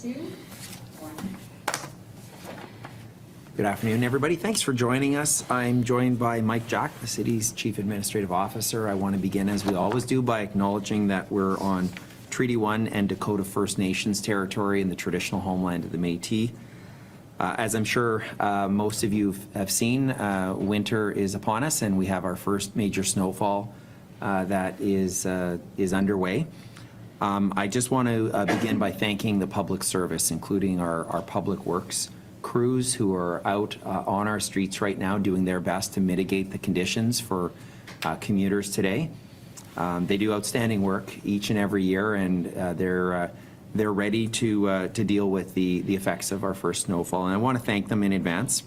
2, 1. Good afternoon, everybody. Thanks for joining us. I'm joined by Mike Jack, the city's Chief Administrative Officer. I want to begin, as we always do, by acknowledging that we're on Treaty 1 and Dakota First Nations territory in the traditional homeland of the Métis. As I'm sure most of you have seen, winter is upon us, and we have our first major snowfall that is underway. I just want to begin by thanking the public service, including our public works crews who are out on our streets right now doing their best to mitigate the conditions for commuters today. They do outstanding work each and every year, and they're ready to deal with the effects of our first snowfall. And I want to thank them in advance.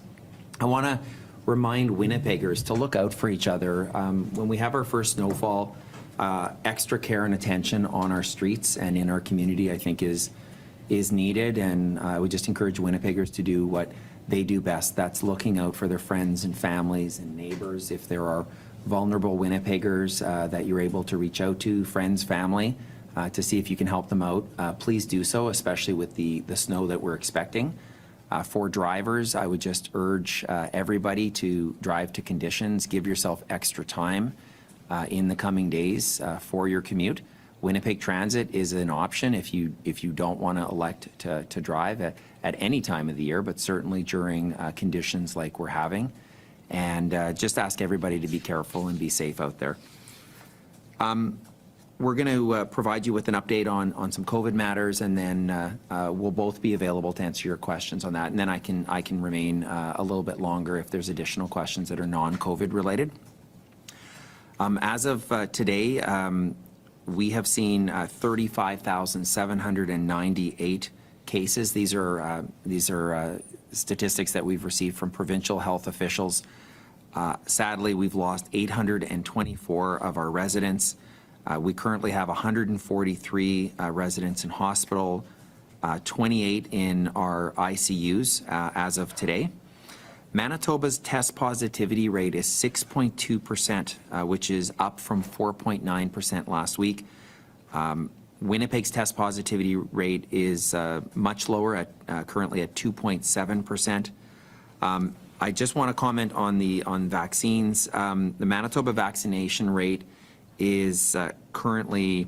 I want to remind Winnipeggers to look out for each other. When we have our first snowfall, extra care and attention on our streets and in our community, I think, is needed, and I would just encourage Winnipeggers to do what they do best. That's looking out for their friends and families and neighbors. If there are vulnerable Winnipeggers that you're able to reach out to, friends, family, to see if you can help them out, please do so, especially with the snow that we're expecting. For drivers, I would just urge everybody to drive to conditions. Give yourself extra time in the coming days for your commute. Winnipeg Transit is an option if you don't want to elect to drive at any time of the year, but certainly during conditions like we're having. And just ask everybody to be careful and be safe out there. We're going to provide you with an update on some COVID matters, and then we'll both be available to answer your questions on that. And then I can remain a little bit longer if there's additional questions that are non-COVID related. As of today, we have seen 35,798 cases. These are statistics that we've received from provincial health officials. Sadly, we've lost 824 of our residents. We currently have 143 residents in hospital, 28 in our ICUs as of today. Manitoba's test positivity rate is 6.2%, which is up from 4.9% last week. Winnipeg's test positivity rate is much lower, currently at 2.7%. I just want to comment on vaccines. The Manitoba vaccination rate is currently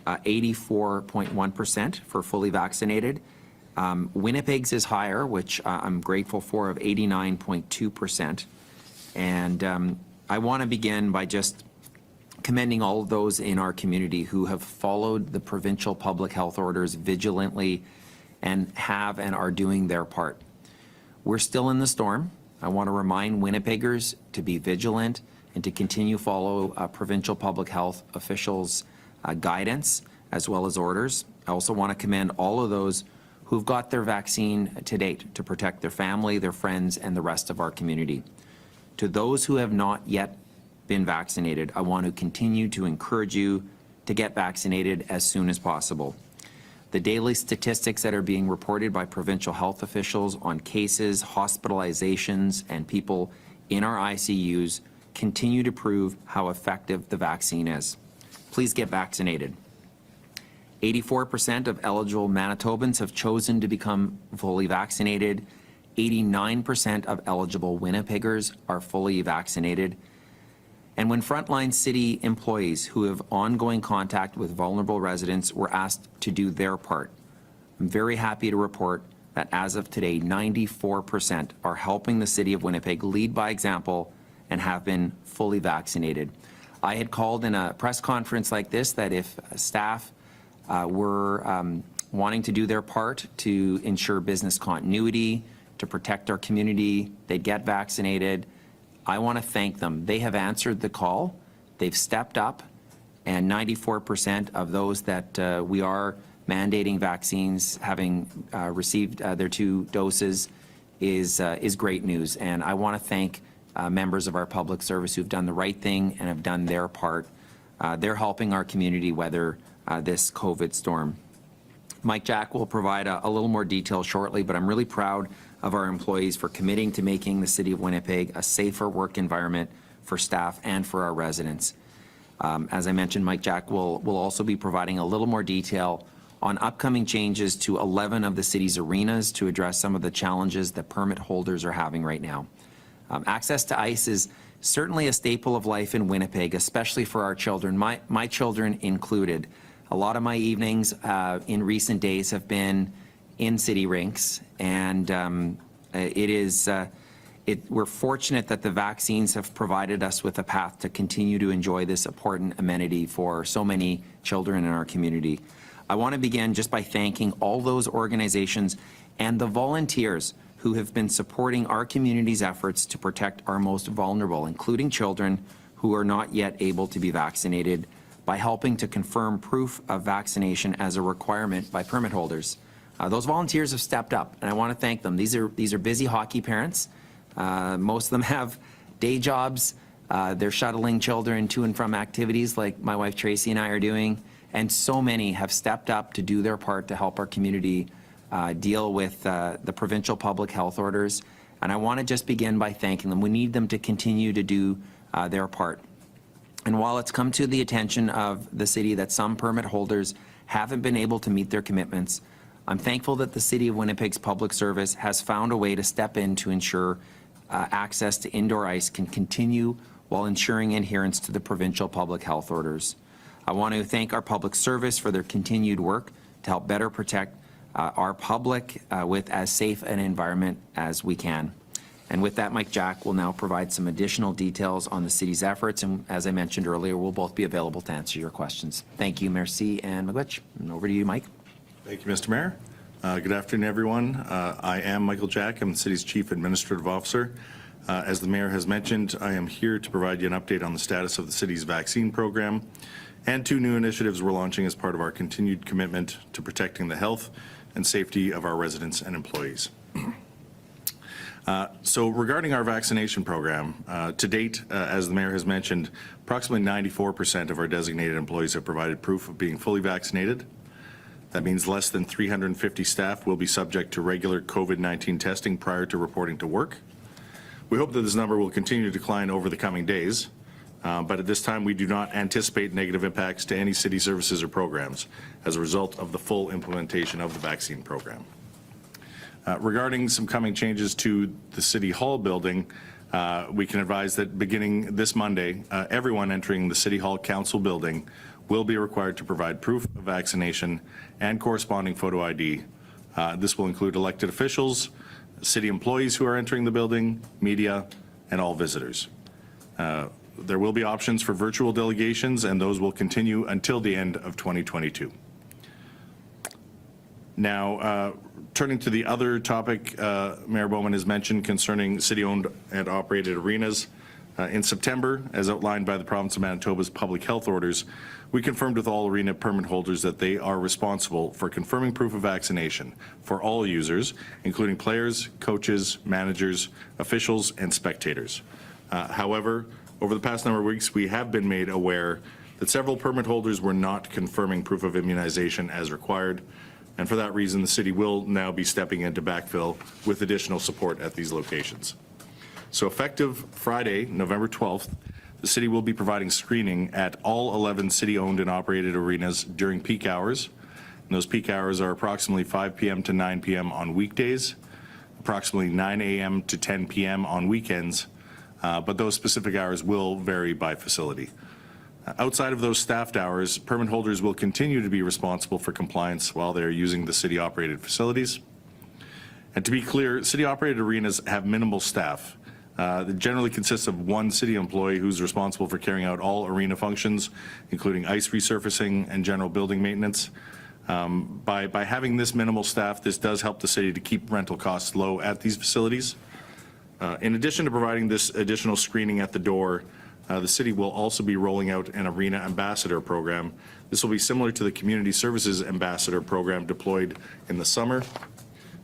84.1% for fully vaccinated. Winnipeg's is higher, which I'm grateful for, of 89.2%. And I want to begin by just commending all of those in our community who have followed the provincial public health orders vigilantly and have and are doing their part. We're still in the storm. I want to remind Winnipeggers to be vigilant and to continue follow provincial public health officials' guidance as well as orders. I also want to commend all of those who've got their vaccine to date to protect their family, their friends, and the rest of our community. To those who have not yet been vaccinated, I want to continue to encourage you to get vaccinated as soon as possible. The daily statistics that are being reported by provincial health officials on cases, hospitalizations, and people in our ICUs continue to prove how effective the vaccine is. Please get vaccinated. 84% of eligible Manitobans have chosen to become fully vaccinated. 89% of eligible Winnipeggers are fully vaccinated. And when frontline city employees who have ongoing contact with vulnerable residents were asked to do their part, I'm very happy to report that as of today, 94% are helping the City of Winnipeg lead by example and have been fully vaccinated. I had called in a press conference like this that if staff were wanting to do their part to ensure business continuity, to protect our community, they'd get vaccinated. I want to thank them. They have answered the call. They've stepped up, and 94% of those that we are mandating vaccines having received their 2 doses is great news. And I want to thank members of our public service who've done the right thing and have done their part. They're helping our community weather this COVID storm. Mike Jack will provide a little more detail shortly, but I'm really proud of our employees for committing to making the City of Winnipeg a safer work environment for staff and for our residents. As I mentioned, Mike Jack will also be providing a little more detail on upcoming changes to 11 of the city's arenas to address some of the challenges that permit holders are having right now. Access to ice is certainly a staple of life in Winnipeg, especially for our children, my children included. A lot of my evenings in recent days have been in city rinks, and we're fortunate that the vaccines have provided us with a path to continue to enjoy this important amenity for so many children in our community. I want to begin just by thanking all those organizations and the volunteers who have been supporting our community's efforts to protect our most vulnerable, including children who are not yet able to be vaccinated, by helping to confirm proof of vaccination as a requirement by permit holders. Those volunteers have stepped up, and I want to thank them. These are busy hockey parents. Most of them have day jobs. They're shuttling children to and from activities like my wife Tracy and I are doing, and so many have stepped up to do their part to help our community deal with the provincial public health orders. And I want to just begin by thanking them. We need them to continue to do their part. And while it's come to the attention of the city that some permit holders haven't been able to meet their commitments, I'm thankful that the City of Winnipeg's public service has found a way to step in to ensure access to indoor ice can continue while ensuring adherence to the provincial public health orders. I want to thank our public service for their continued work to help better protect our public with as safe an environment as we can. And with that, Mike Jack will now provide some additional details on the city's efforts, and as I mentioned earlier, we'll both be available to answer your questions. Thank you, merci, and miigwech. And over to you, Mike. Thank you, Mr. Mayor. Good afternoon, everyone. I am Michael Jack. I'm the city's Chief Administrative Officer. As the Mayor has mentioned, I am here to provide you an update on the status of the city's vaccine program and 2 new initiatives we're launching as part of our continued commitment to protecting the health and safety of our residents and employees. So regarding our vaccination program, to date, as the Mayor has mentioned, approximately 94% of our designated employees have provided proof of being fully vaccinated. That means less than 350 staff will be subject to regular COVID-19 testing prior to reporting to work. We hope that this number will continue to decline over the coming days, but at this time we do not anticipate negative impacts to any city services or programs as a result of the full implementation of the vaccine program. Regarding some coming changes to the City Hall building, we can advise that beginning this Monday, everyone entering the City Hall Council building will be required to provide proof of vaccination and corresponding photo ID. This will include elected officials, city employees who are entering the building, media, and all visitors. There will be options for virtual delegations, and those will continue until the end of 2022. Now, turning to the other topic Mayor Bowman has mentioned concerning city-owned and operated arenas. In September, as outlined by the province of Manitoba's public health orders, we confirmed with all arena permit holders that they are responsible for confirming proof of vaccination for all users, including players, coaches, managers, officials, and spectators. However, over the past number of weeks, we have been made aware that several permit holders were not confirming proof of immunization as required, and for that reason, the city will now be stepping in to backfill with additional support at these locations. So effective Friday, November 12th, the city will be providing screening at all 11 city-owned and operated arenas during peak hours. And those peak hours are approximately 5 p.m. to 9 p.m. on weekdays, approximately 9 a.m. to 10 p.m. on weekends, but those specific hours will vary by facility. Outside of those staffed hours, permit holders will continue to be responsible for compliance while they're using the city-operated facilities. And to be clear, city-operated arenas have minimal staff. That generally consists of 1 city employee who's responsible for carrying out all arena functions, including ice resurfacing and general building maintenance. By having this minimal staff, this does help the city to keep rental costs low at these facilities. In addition to providing this additional screening at the door, the city will also be rolling out an Arena Ambassador program. This will be similar to the Community Services Ambassador program deployed in the summer.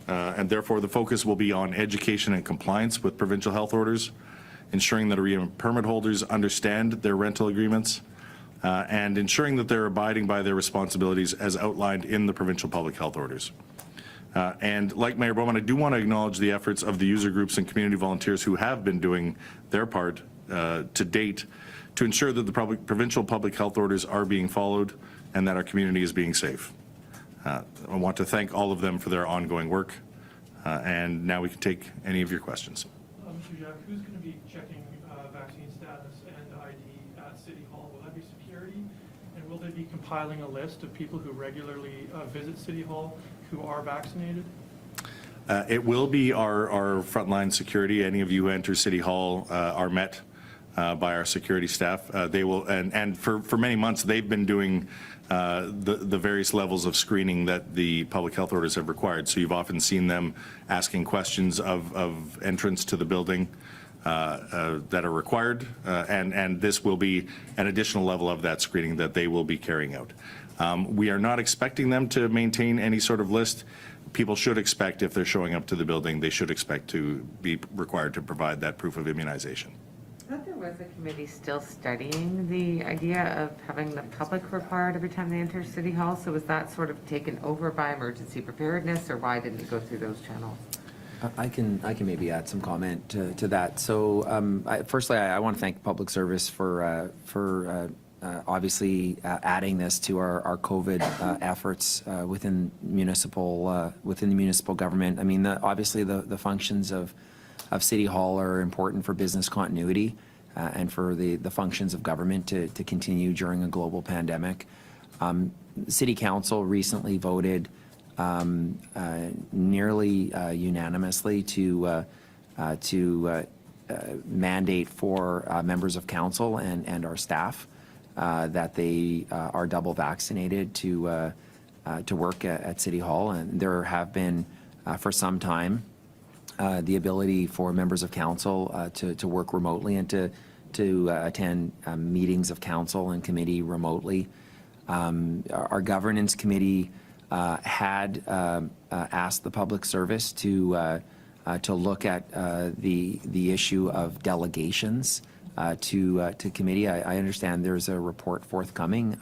And therefore, the focus will be on education and compliance with provincial health orders, ensuring that arena permit holders understand their rental agreements, and ensuring that they're abiding by their responsibilities as outlined in the provincial public health orders. And like Mayor Bowman, I do want to acknowledge the efforts of the user groups and community volunteers who have been doing their part to date to ensure that the provincial public health orders are being followed and that our community is being safe. I want to thank all of them for their ongoing work, and now we can take any of your questions. Mr. Jack, who's going to be checking vaccine status and ID at City Hall? Will that be security? And will they be compiling a list of people who regularly visit City Hall who are vaccinated? It will be our frontline security. Any of you who enter City Hall are met by our security staff. They will, and for many months, they've been doing the various levels of screening that the public health orders have required. So you've often seen them asking questions of entrance to the building that are required, and this will be an additional level of that screening that they will be carrying out. We are not expecting them to maintain any sort of list. People should expect, if they're showing up to the building, they should expect to be required to provide that proof of immunization. I thought there was a committee still studying the idea of having the public required every time they enter City Hall. So was that sort of taken over by emergency preparedness, or why didn't it go through those channels? I can maybe add some comment to that. So firstly, I want to thank Public Service for obviously adding this to our COVID efforts within the municipal government. I mean, obviously the functions of City Hall are important for business continuity and for the functions of government to continue during a global pandemic. City Council recently voted nearly unanimously to mandate for members of council and our staff that they are double vaccinated to work at City Hall. And there have been for some time the ability for members of council to work remotely and to attend meetings of council and committee remotely. Our governance committee had asked the Public Service to look at the issue of delegations to committee. I understand there's a report forthcoming.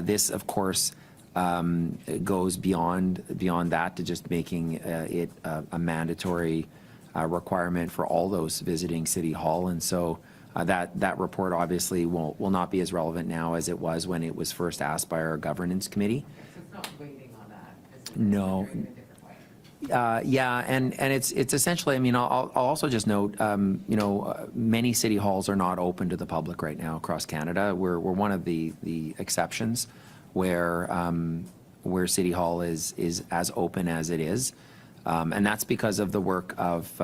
This, of course, goes beyond that to just making it a mandatory requirement for all those visiting City Hall, and so that report obviously will not be as relevant now as it was when it was first asked by our governance committee. So it's not waiting on that. No. In a different way. Yeah, and it's essentially, I mean, I'll also just note, many city halls are not open to the public right now across Canada. We're one of the exceptions where City Hall is as open as it is, and that's because of the work of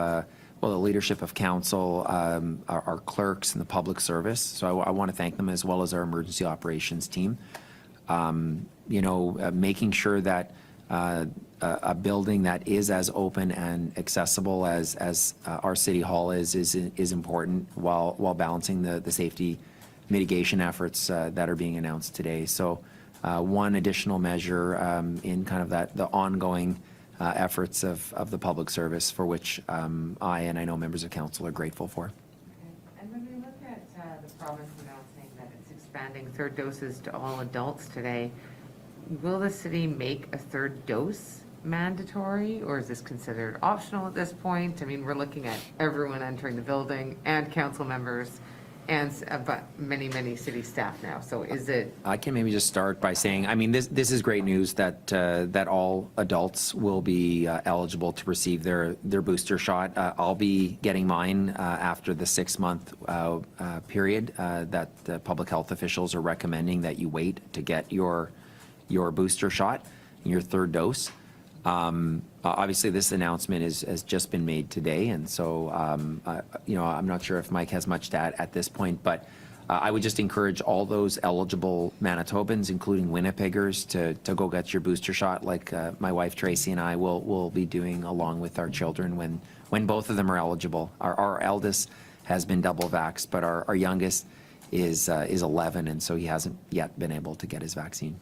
the leadership of council, our clerks, and the Public Service. So I want to thank them, as well as our emergency operations team. Making sure that a building that is as open and accessible as our City Hall is important, while balancing the safety mitigation efforts that are being announced today. So one additional measure in kind of the ongoing efforts of the Public Service, for which I know members of council are grateful for. Okay. And when we look at the province announcing that it's expanding third doses to all adults today, will the city make a third dose mandatory, or is this considered optional at this point? I mean, we're looking at everyone entering the building and council members and but many city staff now. So is it? I can maybe just start by saying, I mean, this is great news that all adults will be eligible to receive their booster shot. I'll be getting mine after the 6-month period that the public health officials are recommending that you wait to get your booster shot, your third dose. Obviously, this announcement has just been made today, and so I'm not sure if Mike has much to add at this point, but I would just encourage all those eligible Manitobans, including Winnipeggers, to go get your booster shot, like my wife Tracy and I will be doing, along with our children when both of them are eligible. Our eldest has been double vaxxed, but our youngest is 11, and so he hasn't yet been able to get his vaccine.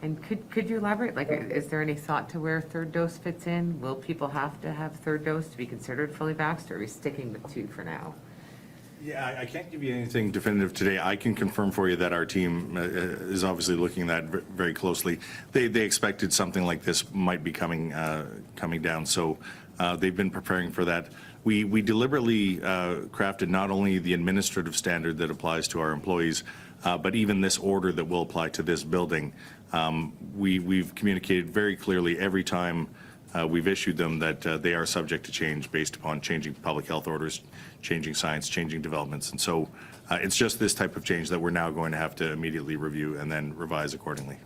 And could you elaborate? Like, is there any thought to where third dose fits in? Will people have to have third dose to be considered fully vaxxed, or are we sticking with 2 for now? Yeah, I can't give you anything definitive today. I can confirm for you that our team is obviously looking at that very closely. They expected something like this might be coming down, so they've been preparing for that. We deliberately crafted not only the administrative standard that applies to our employees, but even this order that will apply to this building We've communicated very clearly every time we've issued them that they are subject to change based upon changing public health orders, changing science, changing developments. And so it's just this type of change that we're now going to have to immediately review and then revise accordingly.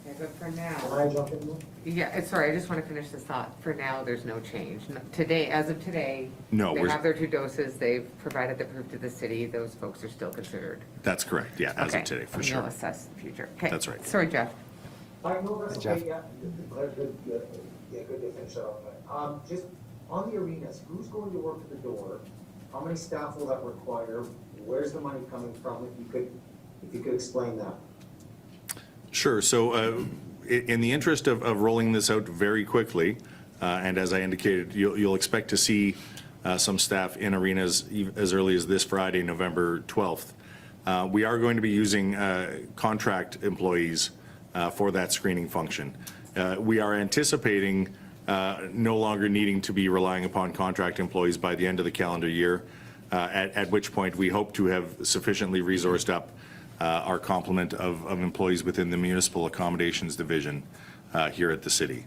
Okay, but for now. Can I jump in? Yeah, sorry, I just want to finish this thought. For now, there's no change. Today, as of today, No, they we're- have their 2 doses, they've provided the proof to the city, those folks are still considered. That's correct, yeah, as Okay, of today, for and sure. you'll assess the future. Okay. That's right. Sorry, Jeff. I know that's Jeff. okay, yeah, good to finish that off. Just on the arenas, who's going to work at the door? How many staff will that require? Where's the money coming from? If you could explain that. Sure. So in the interest of rolling this out very quickly, and as I indicated, you'll expect to see some staff in arenas as early as this Friday, November 12th. We are going to be using contract employees for that screening function. We are anticipating no longer needing to be relying upon contract employees by the end of the calendar year, at which point we hope to have sufficiently resourced up our complement of employees within the municipal accommodations division here at the city.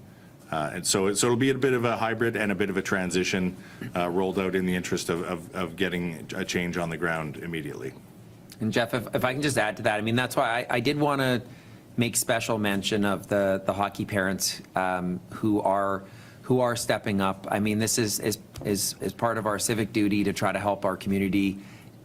And so it'll be a bit of a hybrid and a bit of a transition rolled out in the interest of getting a change on the ground immediately. And Jeff, if I can just add to that, I mean, that's why I did want to make special mention of the hockey parents who are stepping up. I mean, this is part of our civic duty to try to help our community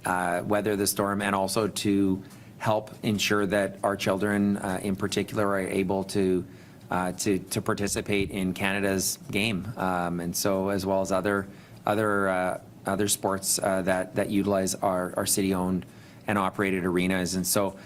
weather the storm, and also to help ensure that our children in particular are able to participate in Canada's game, and so as well as other sports that utilize our city-owned and operated arenas. And so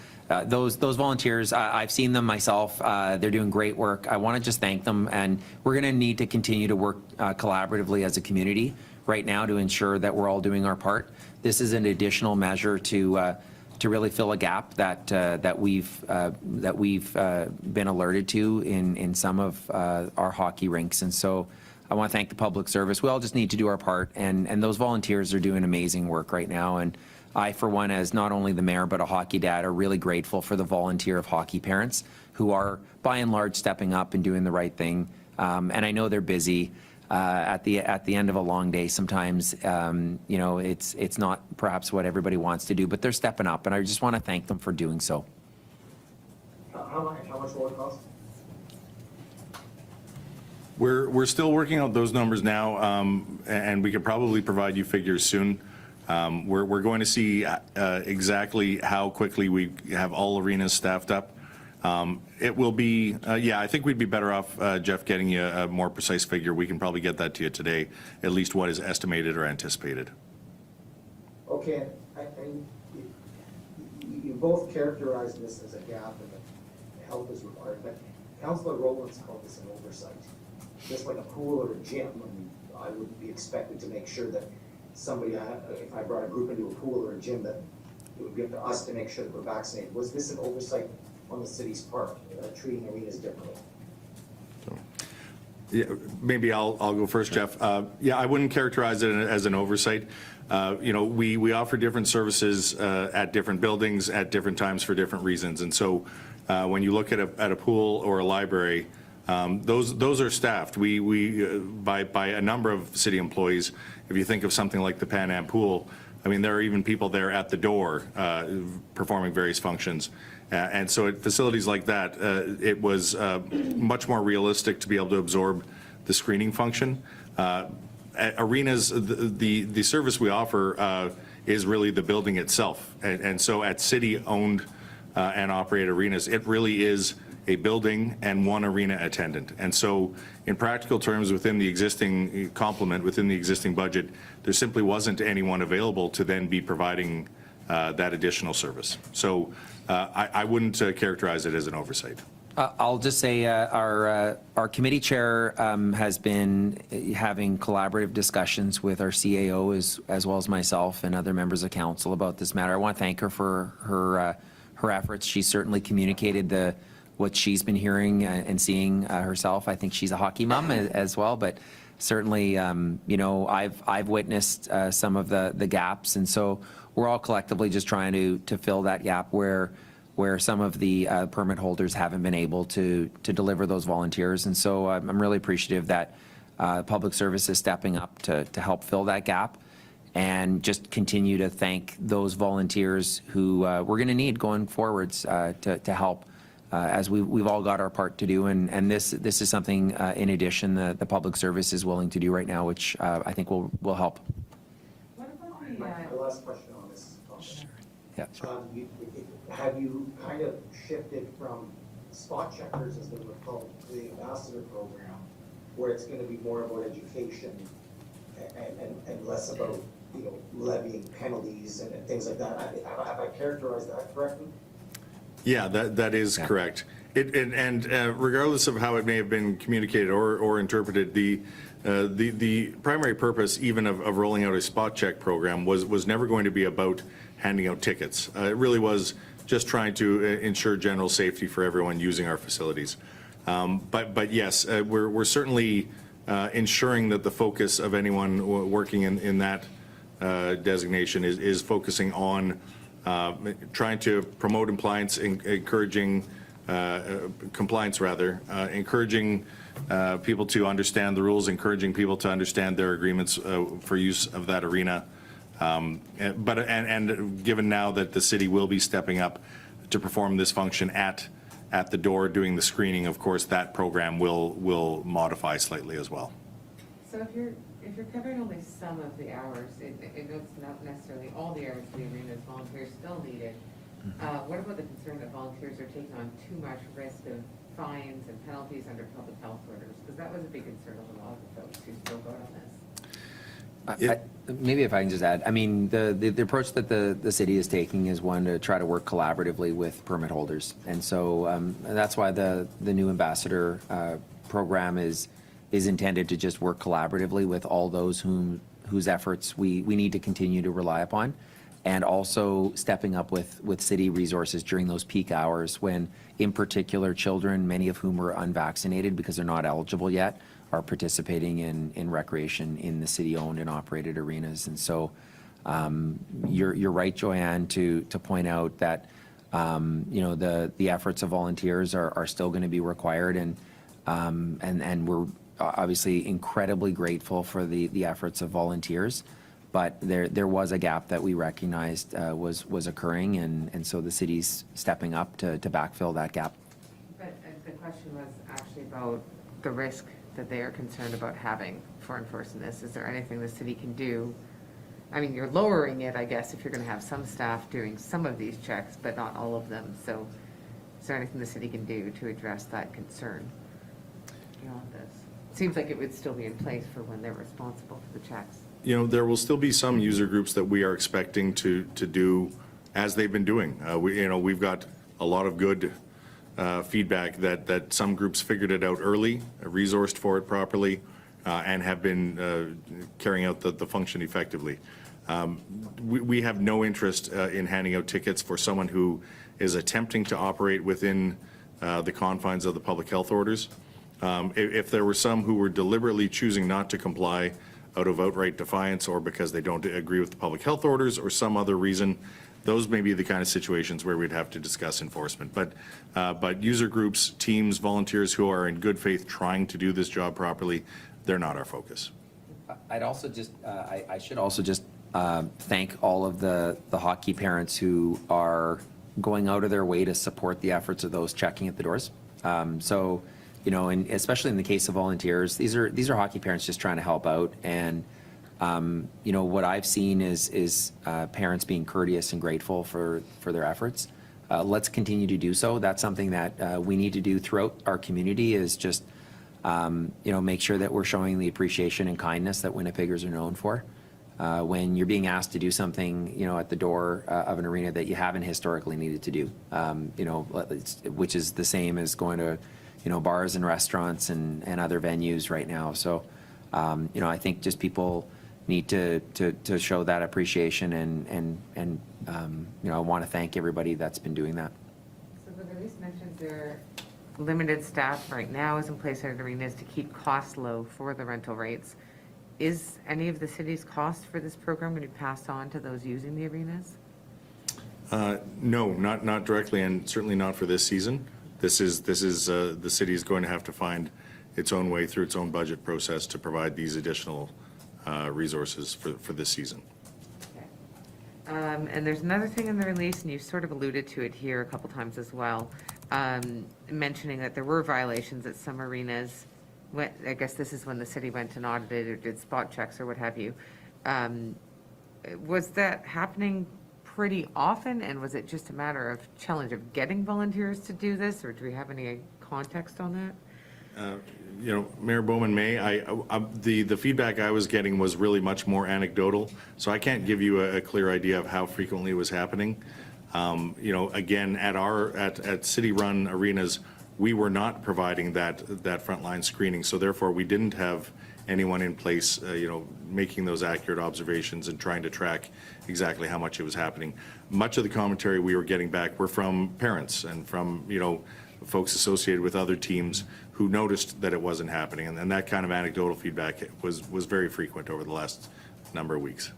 those volunteers, I've seen them myself. They're doing great work. I want to just thank them, and we're going to need to continue to work collaboratively as a community right now to ensure that we're all doing our part. This is an additional measure to really fill a gap that we've been alerted to in some of our hockey rinks. And so I want to thank the public service. We all just need to do our part, and those volunteers are doing amazing work right now. And I, for one, as not only the mayor but a hockey dad, are really grateful for the volunteer of hockey parents who are by and large stepping up and doing the right thing. And I know they're busy. At the end of a long day, sometimes you know, it's not perhaps what everybody wants to do, but they're stepping up, and I just want to thank them for doing so. How much will it cost? We're still working out those numbers now, and we could probably provide you figures soon. We're going to see exactly how quickly we have all arenas staffed up. It will be, yeah, I think we'd be better off, Jeff, getting you a more precise figure. We can probably get that to you today, at least what is estimated or anticipated. Okay, you both characterized this as a gap and that help is required, but Councillor Rowland's called this an oversight. Just like a pool or a gym, I wouldn't be expected to make sure that somebody, if I brought a group into a pool or a gym, that it would be up to us to make sure that we're vaccinated. Was this an oversight on the city's part, treating arenas differently? Yeah, maybe I'll go first, Jeff. Yeah, I wouldn't characterize it as an oversight. You know, we offer different services at different buildings at different times for different reasons. And so when you look at a pool or a library, those are staffed. By a number of city employees. If you think of something like the Pan Am pool, I mean, there are even people there at the door performing various functions. And so at facilities like that, it was much more realistic to be able to absorb the screening function. At arenas, the service we offer is really the building itself. And so at city-owned and operated arenas, it really is a building and one arena attendant. And so in practical terms, within the existing complement, within the existing budget, there simply wasn't anyone available to then be providing that additional service. So I wouldn't characterize it as an oversight. I'll just say our committee chair has been having collaborative discussions with our CAO as well as myself and other members of council about this matter. I want to thank her for her efforts. She certainly communicated what she's been hearing and seeing herself. I think she's a hockey mom as well, but certainly, you know, I've witnessed some of the gaps, and so we're all collectively just trying to fill that gap where where some of the permit holders haven't been able to deliver those volunteers. And so I'm really appreciative that public service is stepping up to help fill that gap, and just continue to thank those volunteers who we're going to need going forwards to help as we've all got our part to do. And this is something in addition the public service is willing to do right now, which I think will help. What about My last question on this. Yeah. Have you kind of shifted from spot checkers, as they were called, to the ambassador program, where it's gonna be more about education and less about, you know, levying penalties and things like that? Have I characterized that correctly? Yeah, that is correct. And regardless of how it may have been communicated or interpreted, the primary purpose even of rolling out a spot check program was never going to be about handing out tickets. It really was just trying to ensure general safety for everyone using our facilities. But yes, we're certainly ensuring that the focus of anyone working in that designation is focusing on trying to promote compliance, encouraging encouraging people to understand the rules, encouraging people to understand their agreements for use of that arena. And given now that the city will be stepping up to perform this function at the door doing the screening, of course, that program will modify slightly as well. So if you're covering only some of the hours, it's not necessarily all the hours of the arenas, volunteers still needed. What about the concern that volunteers are taking on too much risk of fines and penalties under public health orders? Because that was a big concern of a lot of the folks who spoke out on this. Maybe if I can just add, I mean, the approach that the city is taking is one to try to work collaboratively with permit holders. And so that's why the new ambassador program is intended to just work collaboratively with all those whose efforts we need to continue to rely upon, and also stepping up with city resources during those peak hours when, in particular, children, many of whom are unvaccinated because they're not eligible yet, are participating in recreation in the city-owned and operated arenas. And so you're right, Joanne, to point out that you know, the efforts of volunteers are still going to be required, and we're obviously incredibly grateful for the efforts of volunteers. But there was a gap that we recognized was occurring, and so the city's stepping up to backfill that gap. But the question was actually about the risk that they are concerned about having for enforcing this. Is there anything the city can do? I mean, you're lowering it, I guess, if you're going to have some staff doing some of these checks, but not all of them. So is there anything the city can do to address that concern beyond this? It seems like it would still be in place for when they're responsible for the checks. You know, there will still be some user groups that we are expecting to do as they've been doing. We've got a lot of good feedback that some groups figured it out early, resourced for it properly, and have been carrying out the function effectively. We have no interest in handing out tickets for someone who is attempting to operate within the confines of the public health orders. If there were some who were deliberately choosing not to comply out of outright defiance, or because they don't agree with the public health orders or some other reason, those may be the kind of situations where we'd have to discuss enforcement. But user groups, teams, volunteers who are in good faith trying to do this job properly, they're not our focus. I'd also just, I should also just thank all of the hockey parents who are going out of their way to support the efforts of those checking at the doors. So, you know, and especially in the case of volunteers, these are hockey parents just trying to help out. And you know, what I've seen is parents being courteous and grateful for their efforts. Let's continue to do so. That's something that we need to do throughout our community, is just you know, make sure that we're showing the appreciation and kindness that Winnipeggers are known for. When you're being asked to do something, you know, at the door of an arena that you haven't historically needed to do, you know, which is the same as going to, you know, bars and restaurants and other venues right now. So, you know, I think just people need to show that appreciation, and you know, I want to thank everybody that's been doing that. So the release mentions there limited staff right now is in place at arenas to keep costs low for the rental rates. Is any of the city's cost for this program going to be passed on to those using the arenas? No, not directly, and certainly not for this season. This is the city is going to have to find its own way through its own budget process to provide these additional resources for this season. And there's another thing in the release, and you sort of alluded to it here a couple times as well, mentioning that there were violations at some arenas. I guess this is when the city went and audited or did spot checks or what have you. Was that happening pretty often, and was it just a matter of challenge of getting volunteers to do this, or do we have any context on that? You know, Mayor Bowman the feedback I was getting was really much more anecdotal, so I can't give you a clear idea of how frequently it was happening. You know, again, at city-run arenas, we were not providing that frontline screening, so therefore we didn't have anyone in place, you know, making those accurate observations and trying to track exactly how much it was happening. Much of the commentary we were getting back were from parents and from, you know, folks associated with other teams who noticed that it wasn't happening, and that kind of anecdotal feedback was very frequent over the last number of weeks.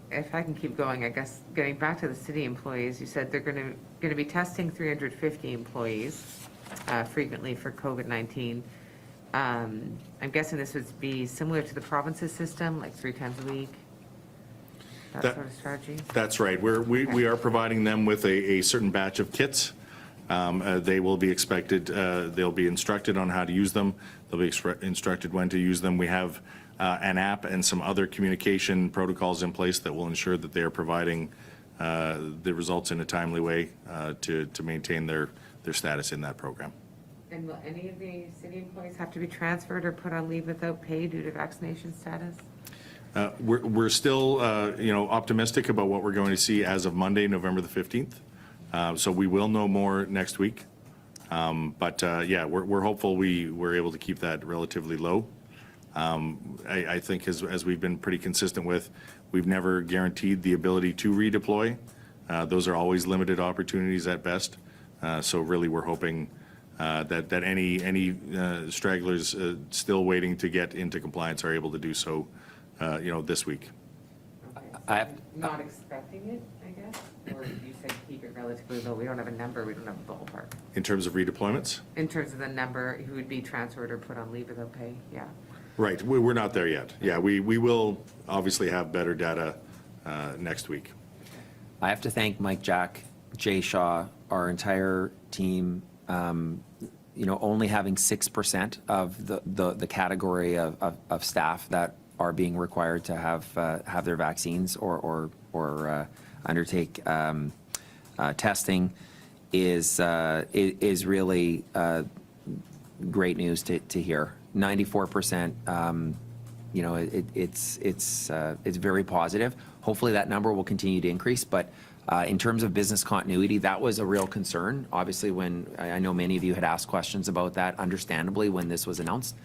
If I can keep going, I guess, getting back to the city employees, you said they're going to be testing 350 employees frequently for COVID-19. I'm guessing this would be similar to the province's system, like 3 times a week? That sort of strategy? That's right. We are providing them with a certain batch of kits. They will be expected, they'll be instructed on how to use them. They'll be instructed when to use them. We have an app and some other communication protocols in place that will ensure that they are providing the results in a timely way to maintain their status in that program. And will any of the city employees have to be transferred or put on leave without pay due to vaccination status? We're still, you know, optimistic about what we're going to see as of Monday, November the 15th. So we will know more next week. But yeah, we're hopeful we're able to keep that relatively low. I think as we've been pretty consistent with, we've never guaranteed the ability to redeploy. Those are always limited opportunities at best. So really we're hoping that any stragglers still waiting to get into compliance are able to do so, you know, this week. Okay. Not expecting it, I guess? Or you said keep it relatively low. We don't have a number, we don't have a ballpark. In terms of redeployments? In terms of the number who would be transferred or put on leave without pay, yeah. Right, we're not there yet. Yeah, we will obviously have better data next week. I have to thank Mike Jack, Jay Shaw, our entire team, you know, only having 6% of the category of staff that are being required to have their vaccines or undertake testing is really great news to hear. 94%, you know, it's very positive. Hopefully that number will continue to increase, but in terms of business continuity, that was a real concern. Obviously, when I know many of you had asked questions about that, understandably, when this was announced,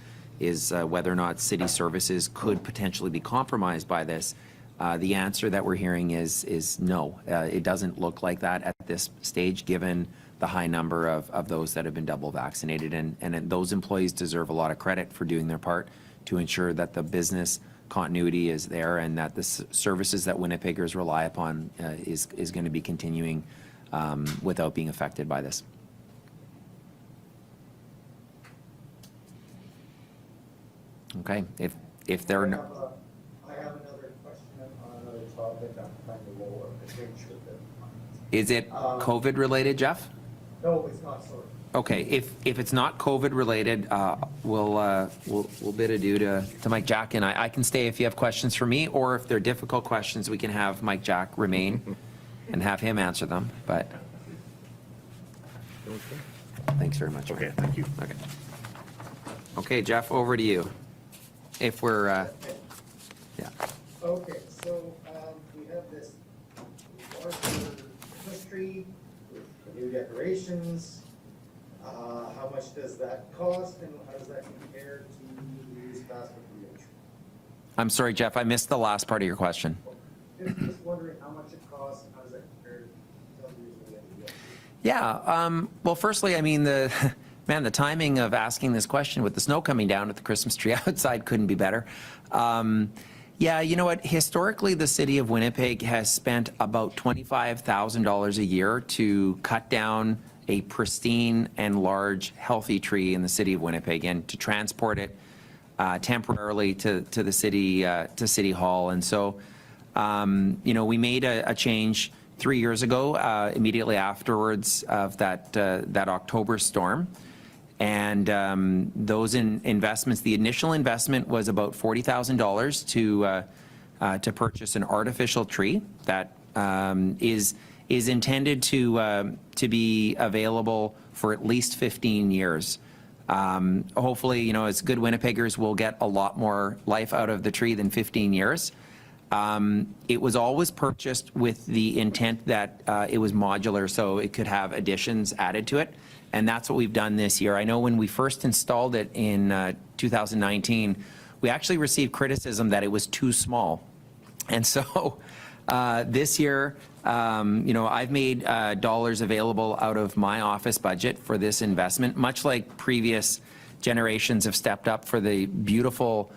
is whether or not city services could potentially be compromised by this. The answer that we're hearing is no. It doesn't look like that at this stage, given the high number of those that have been double vaccinated. And those employees deserve a lot of credit for doing their part to ensure that the business continuity is there and that the services that Winnipeggers rely upon is going to be continuing without being affected by this. Okay, if there are no... I have another question on another topic. I'm trying to roll up the change with it. Is it COVID related, Jeff? No, it's not, sorry. Okay, if it's not COVID related, we'll bid adieu to Mike Jack, and I can stay if you have questions for me, or if they're difficult questions, we can have Mike Jack remain and have him answer them. But thanks very much. Okay, thank you. Okay. Okay, Jeff, over to you. If we're, yeah. Okay, so we have this larger Christmas tree with the new decorations. How much does that cost, and how does that compare to this past year? I'm sorry, Jeff, I missed the last part of your question. Just wondering how much it costs, and how does that compare to other years we had to get? Yeah, well, firstly, I mean, the timing of asking this question with the snow coming down with the Christmas tree outside couldn't be better. Yeah, you know what? Historically, the City of Winnipeg has spent about $25,000 a year to cut down a pristine and large, healthy tree in the City of Winnipeg and to transport it temporarily to the city, to City Hall. And so, you know, we made a change 3 years ago, immediately afterwards of that October storm. And those investments, the initial investment was about $40,000 to purchase an artificial tree that is intended to be available for at least 15 years. Hopefully, you know, as good Winnipeggers, we'll get a lot more life out of the tree than 15 years. It was always purchased with the intent that it was modular, so it could have additions added to it. And that's what we've done this year. I know when we first installed it in 2019, we actually received criticism that it was too small. And so this year, you know, I've made dollars available out of my office budget for this investment, much like previous generations have stepped up for the beautiful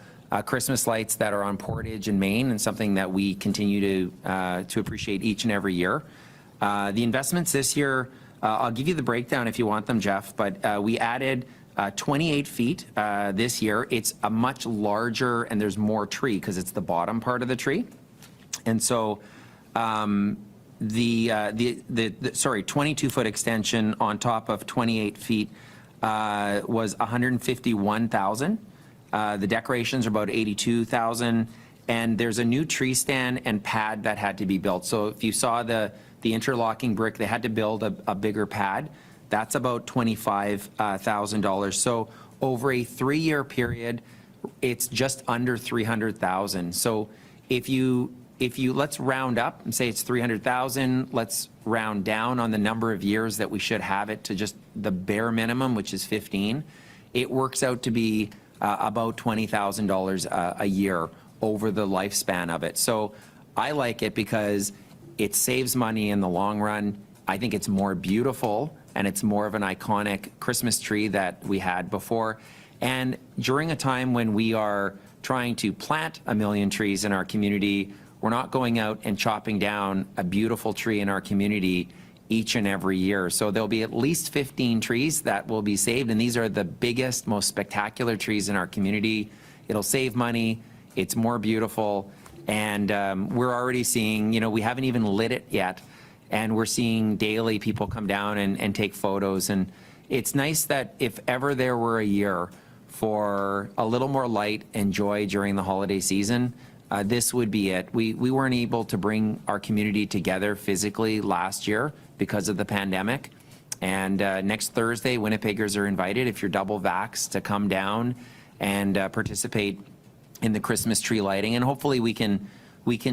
Christmas lights that are on Portage in Maine, and something that we continue to appreciate each and every year. The investments this year, I'll give you the breakdown if you want them, Jeff, but we added 28 feet this year. It's a much larger, and there's more tree because it's the bottom part of the tree. And so sorry, 22-foot extension on top of 28 feet was $151,000. The decorations are about $82,000, and there's a new tree stand and pad that had to be built. So if you saw the interlocking brick, they had to build a bigger pad. That's about $25,000. So over a 3-year period, it's just under $300,000. So if you let's round up and say it's $300,000, let's round down on the number of years that we should have it to just the bare minimum, which is 15. It works out to be about $20,000 a year over the lifespan of it. So I like it because it saves money in the long run. I think it's more beautiful, and it's more of an iconic Christmas tree that we had before. And during a time when we are trying to plant 1 million trees in our community, we're not going out and chopping down a beautiful tree in our community each and every year. So there'll be at least 15 trees that will be saved, and these are the biggest, most spectacular trees in our community. It'll save money, it's more beautiful, and we're already seeing, you know, we haven't even lit it yet, and we're seeing daily people come down and take photos. And it's nice that if ever there were a year for a little more light and joy during the holiday season, this would be it. We weren't able to bring our community together physically last year because of the pandemic. And next Thursday, Winnipeggers are invited, if you're double vaxxed, to come down and participate in the Christmas tree lighting. And hopefully we can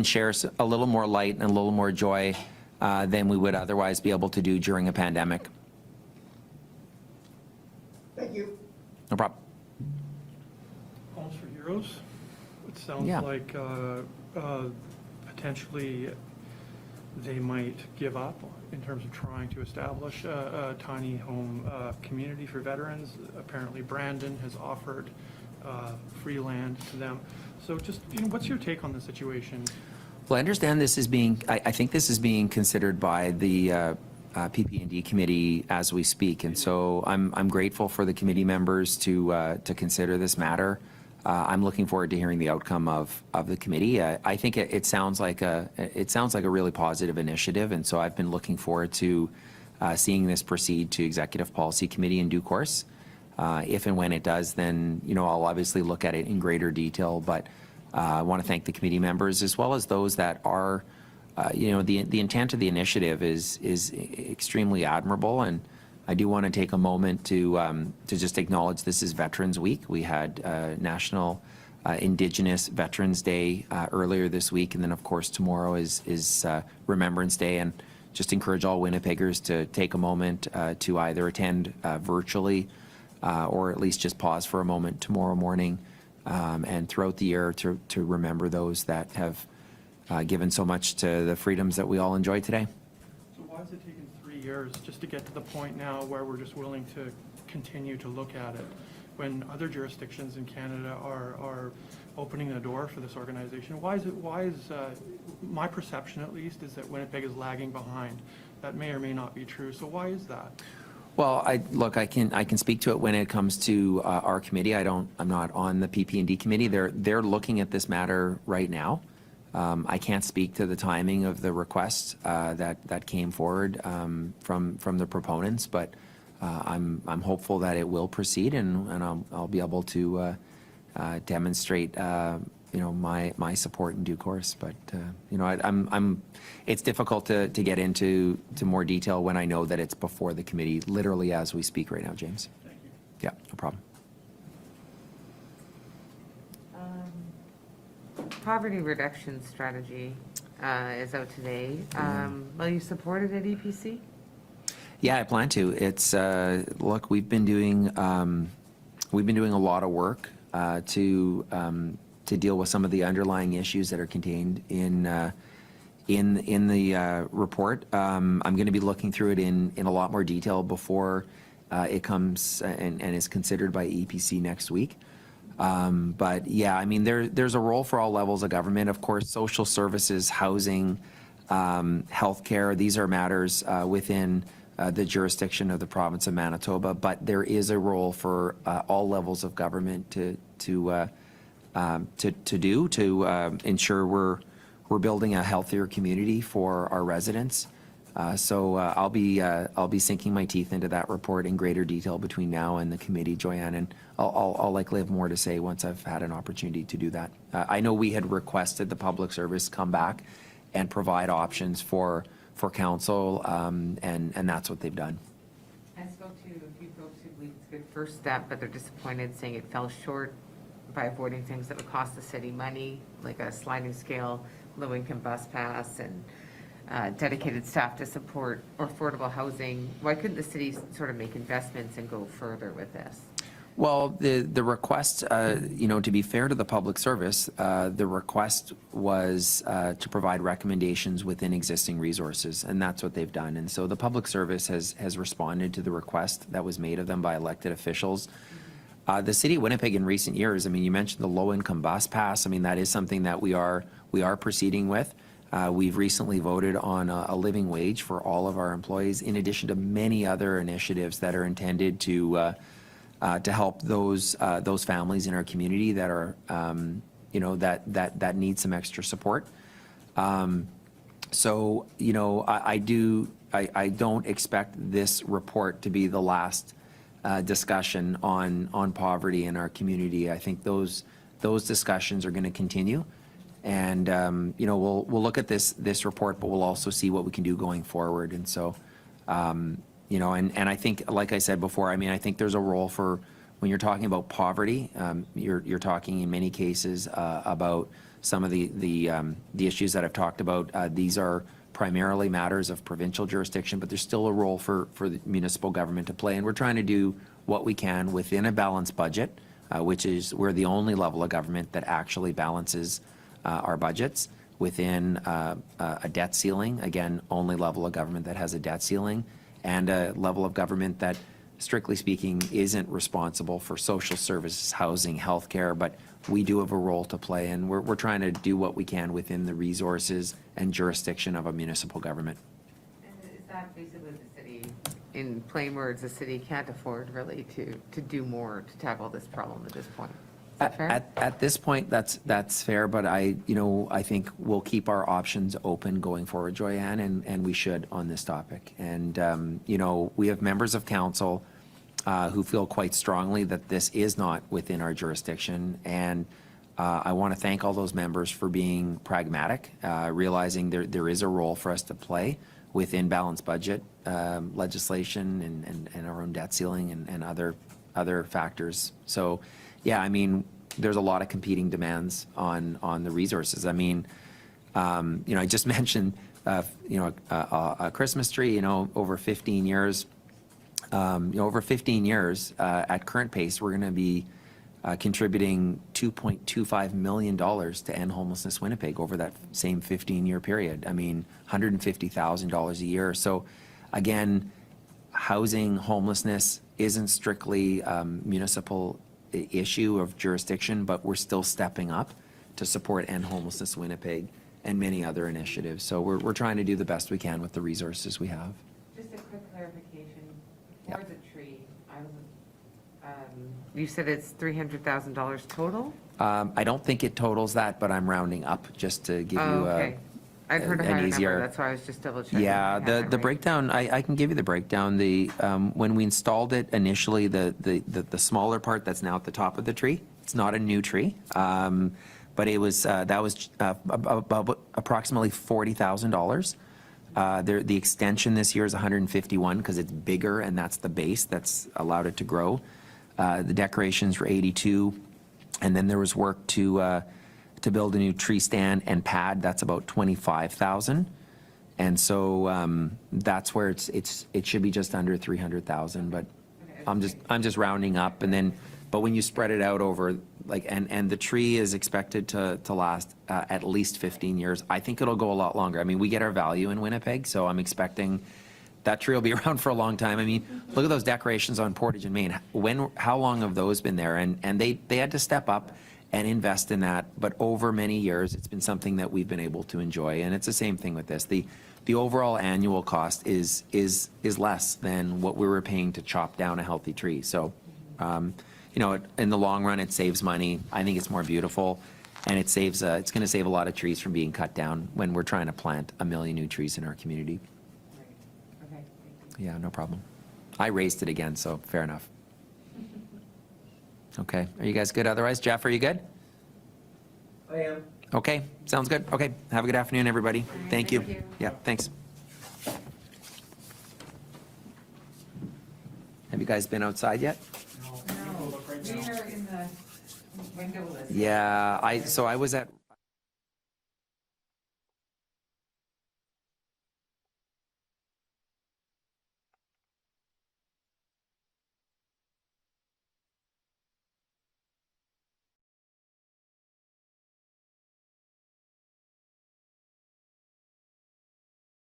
share a little more light and a little more joy than we would otherwise be able to do during a pandemic. Thank you. No problem. Homes for Heroes, it sounds Yeah. like potentially they might give up in terms of trying to establish a tiny home community for veterans. Apparently Brandon has offered free land to them. So just, you know, what's your take on the situation? Well, I understand this is being, I think this is being considered by the PP&D committee as we speak. And so I'm grateful for the committee members to consider this matter. I'm looking forward to hearing the outcome of the committee. I think it sounds like a really positive initiative, and so I've been looking forward to seeing this proceed to Executive Policy Committee in due course. If and when it does, then, you know, I'll obviously look at it in greater detail. But I want to thank the committee members as well as those that are, you know, the intent of the initiative is extremely admirable. And I do want to take a moment to just acknowledge this is Veterans Week. We had National Indigenous Veterans Day earlier this week, and then of course tomorrow is Remembrance Day. And just encourage all Winnipeggers to take a moment to either attend virtually or at least just pause for a moment tomorrow morning and throughout the year to remember those that have given so much to the freedoms that we all enjoy today. So why has it taken 3 years just to get to the point now where we're just willing to continue to look at it, when other jurisdictions in Canada are opening the door for this organization. Why is my perception at least is that Winnipeg is lagging behind. That may or may not be true. So why is that? Well, I can speak to it when it comes to our committee. I'm not on the PP&D committee. They're looking at this matter right now. I can't speak to the timing of the request that came forward from the proponents, but I'm hopeful that it will proceed, and I'll be able to demonstrate my support in due course. But it's difficult to get into more detail when I know that it's before the committee, literally as we speak right now, James. Thank you. Yeah, no problem. Poverty reduction strategy is out today. Will you support it at EPC? Yeah, I plan to. It's look, we've been doing a lot of work to deal with some of the underlying issues that are contained in the report. I'm going to be looking through it in a lot more detail before it comes and is considered by EPC next week. But yeah, I mean, there's a role for all levels of government. Of course, social services, housing, healthcare, these are matters within the jurisdiction of the province of Manitoba, but there is a role for all levels of government to ensure we're building a healthier community for our residents. So I'll be sinking my teeth into that report in greater detail between now and the committee, Joanne, and I'll likely have more to say once I've had an opportunity to do that. I know we had requested the public service come back and provide options for council, and that's what they've done. I spoke to a few folks who believe it's a good first step, but they're disappointed, saying it fell short by avoiding things that would cost the city money, like a sliding scale, low-income bus pass, and dedicated staff to support affordable housing. Why couldn't the city sort of make investments and go further with this? Well, the request, to be fair to the public service, the request was to provide recommendations within existing resources, and that's what they've done. And so the public service has responded to the request that was made of them by elected officials. The City of Winnipeg in recent years, I mean, you mentioned the low-income bus pass. I mean, that is something that we are proceeding with. We've recently voted on a living wage for all of our employees, in addition to many other initiatives that are intended to help those families in our community that are, that need some extra support. So, I don't expect this report to be the last discussion on poverty in our community. I think those discussions are going to continue. And, we'll look at this report, but we'll also see what we can do going forward. And so, and I think, like I said before, I mean, I think there's a role for, when you're talking about poverty, you're talking in many cases about some of the issues that I've talked about. These are primarily matters of provincial jurisdiction, but there's still a role for the municipal government to play. And we're trying to do what we can within a balanced budget, which is, we're the only level of government that actually balances our budgets within a debt ceiling. Again, only level of government that has a debt ceiling, and a level of government that, strictly speaking, isn't responsible for social services, housing, healthcare, but we do have a role to play, and we're trying to do what we can within the resources and jurisdiction of a municipal government. And is that basically the city, in plain words, the city can't afford really to do more to tackle this problem at this point? Is that fair? At this point, that's fair, but I think we'll keep our options open going forward, Joyanne, and we should on this topic. And, we have members of council who feel quite strongly that this is not within our jurisdiction. And I want to thank all those members for being pragmatic, realizing there is a role for us to play within balanced budget legislation and our own debt ceiling and other factors. So, yeah, I mean, there's a lot of competing demands on the resources. I mean, I just mentioned, a Christmas tree, over 15 years. Over 15 years, at current pace, we're going to be contributing $2.25 million to end homelessness Winnipeg over that same 15-year period. I mean, $150,000 a year. So, again, housing, homelessness isn't strictly municipal issue of jurisdiction, but we're still stepping up to support End Homelessness Winnipeg and many other initiatives. So we're trying to do the best we can with the resources we have. Just a quick clarification, Yeah. for the tree, you said it's $300,000 total? I don't think it totals that, but I'm rounding up just to give Oh, you okay. I'd heard a an higher easier- number, that's why I was just double checking. Yeah, I had the that right. breakdown, I can give you the breakdown. When we installed it initially, the smaller part that's now at the top of the tree, it's not a new tree. But it was, that was about approximately $40,000. The extension this year is 151 because it's bigger and that's the base that's allowed it to grow. The decorations were 82, and then there was work to build a new tree stand and pad. That's about 25,000, and so that's where it should be just under 300,000. But I'm just rounding up, and then but when you spread it out over and the tree is expected to last at least 15 years. I think it'll go a lot longer. I mean, we get our value in Winnipeg, so I'm expecting that tree will be around for a long time. I mean, look at those decorations on Portage and Main. How long have those been there? And they had to step up and invest in that. But over many years, it's been something that we've been able to enjoy. And it's the same thing with this. The overall annual cost is less than what we were paying to chop down a healthy tree. So, in the long run, it saves money. I think it's more beautiful, and it saves. It's going to save a lot of trees from being cut down when we're trying to plant 1 million new trees in our community. Right. Okay, thank you. Yeah, no problem. I raised it again, so fair enough. Okay, are you guys good otherwise? Jeff, are you good? I am. Okay, sounds good. Okay, have a good afternoon, everybody. right, Thank you. thank you. Yeah, thanks. Have you guys been outside yet? No, we are in the windowless. Yeah, I was at